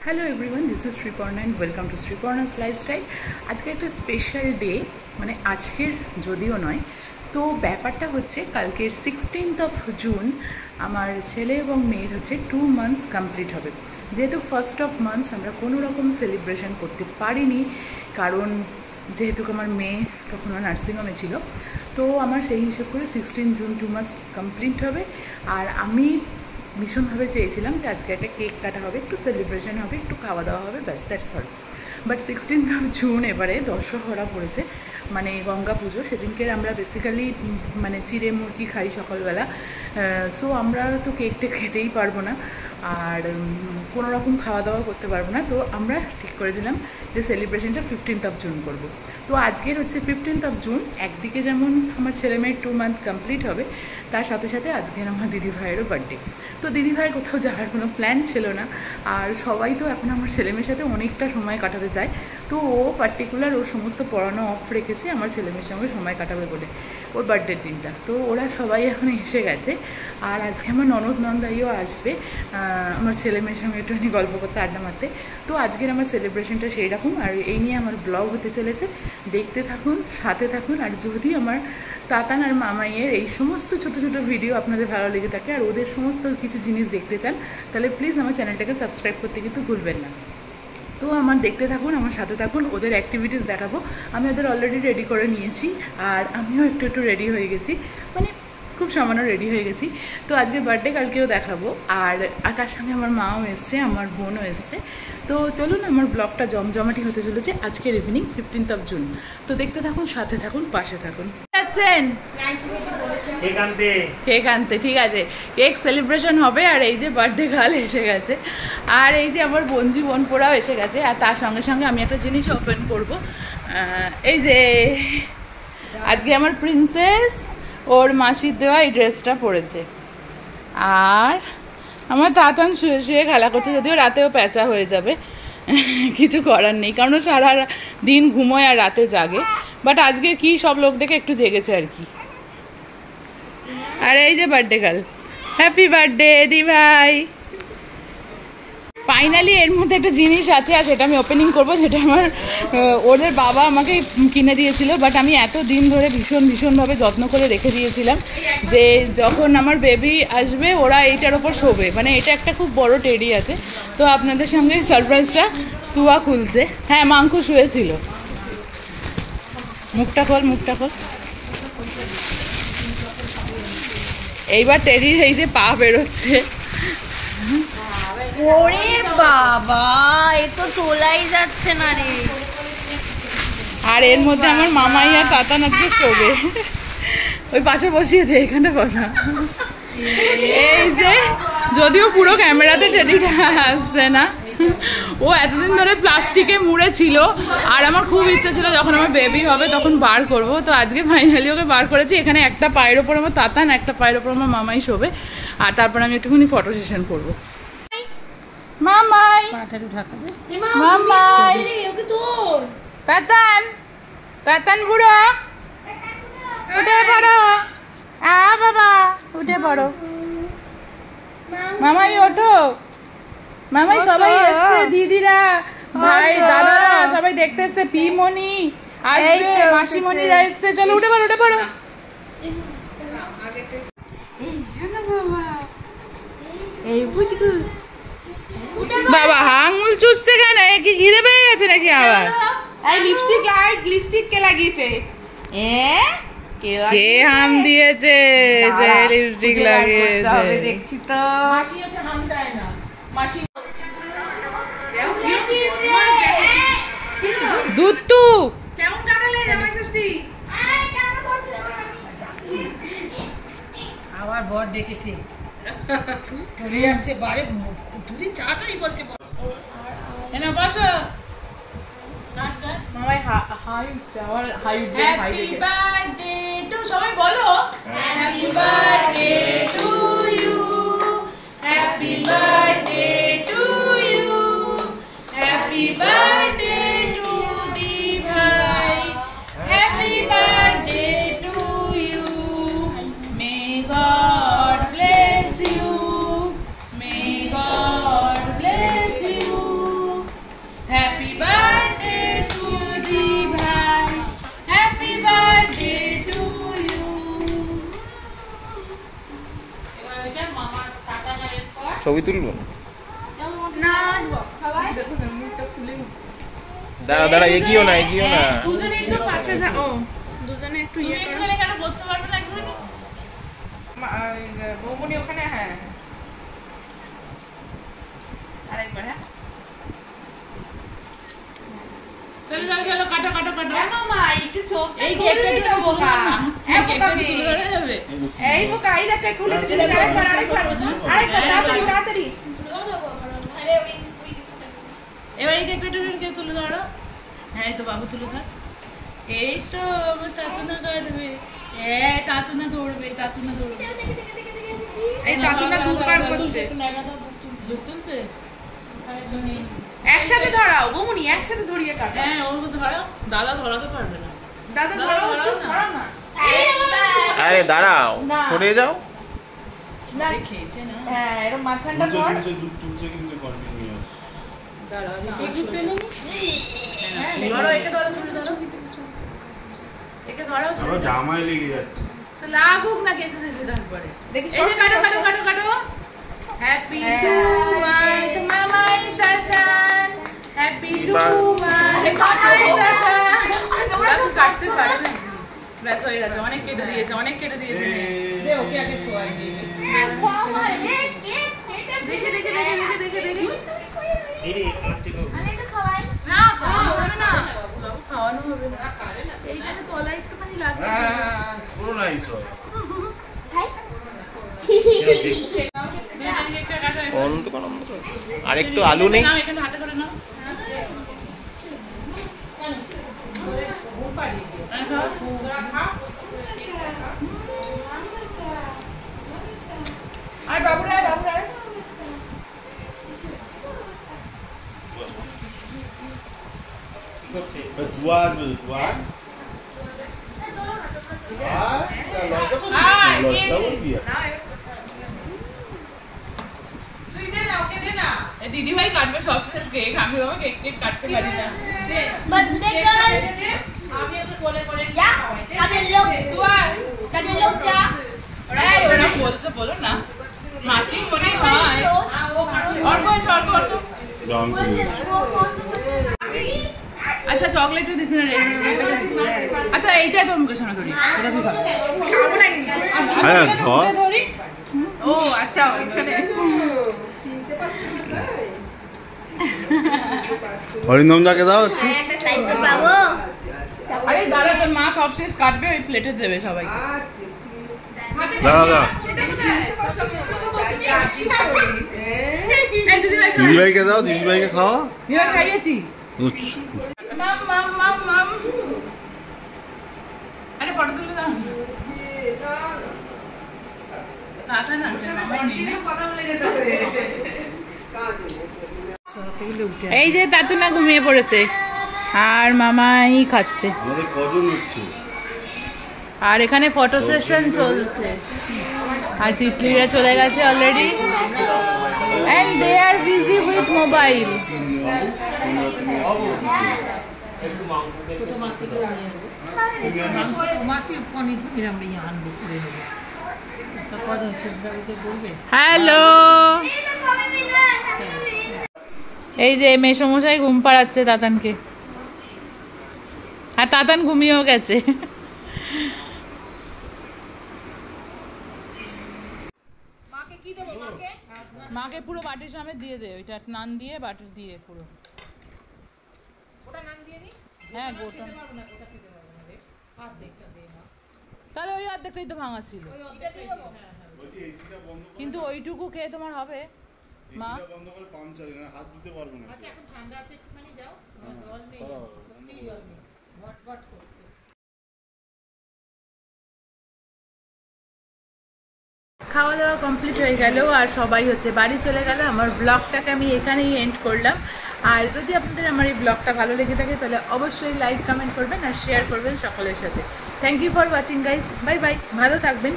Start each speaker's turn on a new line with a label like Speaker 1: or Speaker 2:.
Speaker 1: Hello everyone, this is Sriparna and welcome to Sriparna's lifestyle. আজকে একটা special day, মানে আজকের যদিও নয়, তো ব্যাপারটা হচ্ছে কালকের 16th অফ জুন আমার ছেলে এবং মেয়ের হচ্ছে 2 months কমপ্লিট হবে। যেহেতু 1st of months আমরা কোনো রকম সেলিব্রেশন করতে পারিনি, কারণ যেহেতু আমার মেয়ে তখন নার্সিংহোমে ছিল, তো আমার সেই হিসেব করে 16 জুন 2 months কমপ্লিট হবে। আর আমি ভীষণভাবে চেয়েছিলাম যে আজকে একটা কেক কাটা হবে, একটু সেলিব্রেশন হবে, একটু খাওয়া দাওয়া হবে, ব্যাস that's all. But 16th of June এবারে দশহরা পড়েছে, মানে গঙ্গা পুজো। সেদিনকে আমরা বেসিক্যালি মানে চিড়ে মুরগি খাই সকালবেলা, সো আমরা তো কেকটা খেতেই পারবো না আর কোনো রকম খাওয়া দাওয়া করতে পারবো না। তো আমরা ঠিক করেছিলাম যে সেলিব্রেশনটা 15th of জুন করবো। তো আজকের হচ্ছে 15th of জুন, একদিকে যেমন আমার ছেলে মেয়ের 2 month কমপ্লিট হবে, তার সাথে সাথে আজকের আমার দিদিভাইয়েরও বার্থডে। তো দিদিভাইয়ের কোথাও যাওয়ার কোনো প্ল্যান ছিল না, আর সবাই তো এখন আমার ছেলেমেয়ের সাথে অনেকটা সময় কাটাতে চায়। তো ও পার্টিকুলার ওর সমস্ত পড়ানো অফ রেখেছে আমার ছেলেমেয়ের সঙ্গে সময় কাটাবে বলে, ওর বার্থডের দিনটা। তো ওরা সবাই এখন এসে গেছে, আর আজকে আমার ননদ নন্দাইও আসবে আমার ছেলে মেয়ের সঙ্গে একটুখানি গল্প করতে, আড্ডা মারতে। তো আজকের আমার সেলিব্রেশনটা সেই রকম, আর এই নিয়ে আমার ব্লগ হতে চলেছে। দেখতে থাকুন, সাথে থাকুন। আর যদি আমার তাতান আর মামাইয়ের এই সমস্ত ছোটো ছোটো ভিডিও আপনাদের ভালো লেগে থাকে আর ওদের সমস্ত কিছু জিনিস দেখতে চান, তাহলে প্লিজ আমার চ্যানেলটাকে সাবস্ক্রাইব করতে কিন্তু ভুলবেন না। তো আমার দেখতে থাকুন, আমার সাথে থাকুন, ওদের অ্যাক্টিভিটিস দেখাবো। আমি ওদের অলরেডি রেডি করে নিয়েছি, আর আমিও একটু একটু রেডি হয়ে গেছি, মানে খুব সামান্য রেডি হয়ে গেছি। তো আজকে বার্থডে কালকেও দেখাবো, আর তার সঙ্গে আমার মাও এসছে, আমার বোনও এসছে। তো চলুন, আমার ব্লগটা জমজমাটি হতে চলেছে আজকের ইভিনিং 15th of জুন। তো দেখতে থাকুন, সাথে থাকুন, পাশে থাকুন। যাচ্ছেন কেক আনতে? ঠিক আছে, কেক সেলিব্রেশন হবে। আর এই যে বার্থডে গার্ল এসে গেছে, আর এই যে আমার বঞ্জি বোনপোড়াও এসে গেছে। আর তার সঙ্গে সঙ্গে আমি একটা জিনিস ওপেন করব। এই যে আজকে আমার প্রিন্সেস ওর মাসির দেওয়া এই ড্রেসটা পরেছে, আর আমার তাতান শুয়ে শুয়ে খেলা করছে, যদিও রাতেও প্যাঁচা হয়ে যাবে, কিছু করার নেই, কারণ সারা দিন ঘুমোয় আর রাতে জাগে। বাট আজকে কি সব লোক দেখে একটু জেগেছে আর কি। আর এই যে বার্থডে গার্ল, হ্যাপি বার্থডে দি ভাই। ফাইনালি এর মধ্যে একটা জিনিস আছে, আর সেটা আমি ওপেনিং করবো, যেটা আমার ওদের বাবা আমাকে কিনে দিয়েছিল। বাট আমি এত দিন ধরে ভীষণভাবে যত্ন করে রেখে দিয়েছিলাম যে যখন আমার বেবি আসবে ওরা এইটার ওপর শোবে, মানে এটা একটা খুব বড় টেডি আছে। তো আপনাদের সঙ্গে সারপ্রাইজটা তুয়া খুলছে। হ্যাঁ, মাংকু শুয়েছিল। মুখটা খোল, মুখটা খোল। এইবার টেডির এই যে পা বেরোচ্ছে।
Speaker 2: ওরে বাবা, এ তো তোলাই যাচ্ছে না রে।
Speaker 1: আর এর মধ্যে আমার মামাই আর তাতান আজকে শোবে। ওই পাশে বসিয়ে দে, এখানে বসা। এই যে যদিও পুরো ক্যামেরাতে টেডিটা আসছে না, ও এতদিন ধরে প্লাস্টিকে মুড়ে ছিল, আর আমার খুব ইচ্ছা ছিল যখন আমার বেবি হবে তখন বার করব। তো আজকে ফাইনালি ওকে বার করেছি। এখানে একটা পায়ের ওপর আমার তাতান, একটা পায়ের ওপর আমার মামাই শোবে, আর তারপর আমি একটুখানি ফটো সেশন করবো। মামাই, মামাই, তাতান, তাতান বুড়ো, উঠে পড়ো। বাবা উঠে পড়ো। মামাই ওঠো। মামাই সবাই এসছে, দিদিরা, ভাই, দাদারা সবাই দেখতে এসছে, পিমনি আসবে, মাসিমণিরা এসছে। চলো উঠে পড়ো, উঠে পড়ো। এই বুঝগু বাবা আঙুল চুষছে কেন? কি খিদে পেয়ে গেছে নাকি আবার? এই লিপস্টিক লাইট, লিপস্টিক কে লাগিয়েছে? কে হাম দিয়েছে? যে লিপস্টিক লাগিয়েছে হবে দেখছি তো। মাসি হচ্ছে হাম দেয় না, মাসি দুধ তু কেমন কাটালে জামাই ষষ্ঠী?
Speaker 3: আবার বর ডেকেছে, চলে যাচ্ছে বারে, দুদিন চাচাই বলছে।
Speaker 1: এনা বসো। মামাই হাই যাওয়ার হাই দে, হাই দে। হ্যাপি বার্থডে টু, সবাই বলো happy birthday to you, happy birthday to you, happy birthday to দি ভাই, happy birthday to you, may God bless you, may God bless you.
Speaker 4: ছবি তুলবো?
Speaker 1: না দেখুন মুখটা ফুলে উঠছে।
Speaker 4: দাঁড়া দাঁড়া, এগিয়েও না এগিয়েও না।
Speaker 1: দুজনে একটু পাশে থাকো, দুজনে একটু ইয়ে করো। তুমি কেন বসতে পারবে না একটু? বৌমনি ওখানে। হ্যাঁ আরেকবার। হ্যাঁ চলো চলো চলো, কাটো কাটো কাটো। হ্যাঁ মামা একটু চোখ এই কেকটা তো বোকা। হ্যাঁ বোকা তুলে যাবে। এই বোকা এই দেখো খুলেছে। আরেকবার আরেকবার আরেকবার, তাড়াতাড়ি তাড়াতাড়ি। আরে ওই এবার এই কেকটা কে তুলে ধরো। হ্যাঁ এই তো বাবু তুলে ধর। এই তো তাতুনা কাটবে। তাতুনা দৌড়বে, তাতুনা দৌড়বে। এই তাতুনা দুধ বার করছে। দুধ তুলছে। একসাথে ধরাও বৌমনি, একসাথে ধরিয়ে কাটো। হ্যাঁ ও ধরো, দাদা ধরাতে পারবে না। দাদা ধরাও না।
Speaker 4: আরে দাঁড়াও, সরে যাও।
Speaker 1: না খেয়েছে না। হ্যাঁ এরকম মাঝখানটা ধর।
Speaker 5: দুধ তুলছে কিন্তু কন্টিনিউয়াস।
Speaker 1: দাঁড়াও এই দুধ তুলে নি। ধরো একে ধরো, তুলে ধরো। একে ধরো।
Speaker 5: আবার জামায় লেগে যাচ্ছে।
Speaker 1: তো লাগুক না কেসে দিলে তারপরে। দেখি এই যে কাটো কাটো কাটো কাটো। হ্যাপি টু মাই মামাই Dadan, happy to my Dadan. তোমরা তো কাটতে পারো না। ব্যাস হয়ে গেছে, অনেক কেটে দিয়েছে, অনেক কেটে দিয়েছে।
Speaker 3: দে ওকে আগে শোয়াই দিবি।
Speaker 1: দেখে দেখে দেখে দেখে দেখে দেখে।
Speaker 5: এই আচ্ছা গো।
Speaker 1: না খাওয়ানো হবে না বাবু, খাওয়ানো হবে না। এইখানে তলা একটুখানি লাগবে।
Speaker 5: পুরো নাই সব।
Speaker 4: অনন্ত কোন আর একটু আলু নেই?
Speaker 1: নাও এখানে হাতে করে নাও। আর বাবুরা বাবুরা
Speaker 5: দুয়া আসবে, দুয়া।
Speaker 1: দিদি ভাই কাটবে সব শেষ কেক, আমি বাবা কেক কেক কাটতে পারি না।
Speaker 2: बर्थडे गर्ल या काजल लोग जा
Speaker 1: ওরা বলছো বলো না, মাসি মনে হয়। অর্ক অর্ক অর্ক।
Speaker 5: রং তুলে।
Speaker 1: আচ্ছা চকলেটও দিচ্ছি না, আচ্ছা এইটাই তো মুখে শোনা ধরি।
Speaker 5: হ্যাঁ
Speaker 1: ধরি। ও আচ্ছা ওইখানে
Speaker 5: হরিন্দমদাকে দাও একটু।
Speaker 2: একটা স্লাইস পাবো।
Speaker 1: আরে দাঁড়া, তোর মা সব শেষ কাটবে, ওই প্লেটে দেবে সবাইকে।
Speaker 5: দাঁড়া দাঁড়া,
Speaker 1: এই দিদি ভাই
Speaker 5: দিদিভাইকে দাও, দিদিভাইকে খাওয়া।
Speaker 1: দিদি খাইয়েছি। মাম মাম মাম মাম। আরে ফটো তুলে দাও না। তা না মামাই নেই না। এই যে তাতুনা ঘুমিয়ে পড়েছে আর মামাই খাচ্ছে।
Speaker 5: আমাদের কজন হচ্ছে?
Speaker 1: আর এখানে ফটো সেশন চলছে আর তিতলিরা চলে গেছে already, and they are busy with mobile. Hello, এই যে মেসমশাই ঘুম পাড়াচ্ছে তাতানকে, আর তাতান ঘুমিয়েও গেছে। মাকে পুরো বাটির সামনে দিয়ে দে, ওইটা নান দিয়ে বাটির দিয়ে পুরো। হ্যাঁ গোটা, তাহলে ওই অর্ধেকটাই তো ভাঙা ছিল, কিন্তু ওইটুকু খেয়ে তোমার হবে মা?
Speaker 5: বন্ধ করে পাম্প চালিয়ে না, হাত ধুতে পারবো না।
Speaker 3: আচ্ছা এখন ঠান্ডা আছে একটুখানি যাও, জল নেই, সত্যি জল নেই, ভটভট করছে।
Speaker 1: খাওয়া দাওয়া কমপ্লিট হয়ে গেল আর সবাই হচ্ছে বাড়ি চলে গেল। আমার ব্লগটাকে আমি এখানেই এন্ড করলাম। আর যদি আপনাদের আমার এই ব্লগটা ভালো লেগে থাকে তাহলে অবশ্যই লাইক কমেন্ট করবেন আর শেয়ার করবেন সকলের সাথে। Thank you for watching guys, bye bye, ভালো থাকবেন।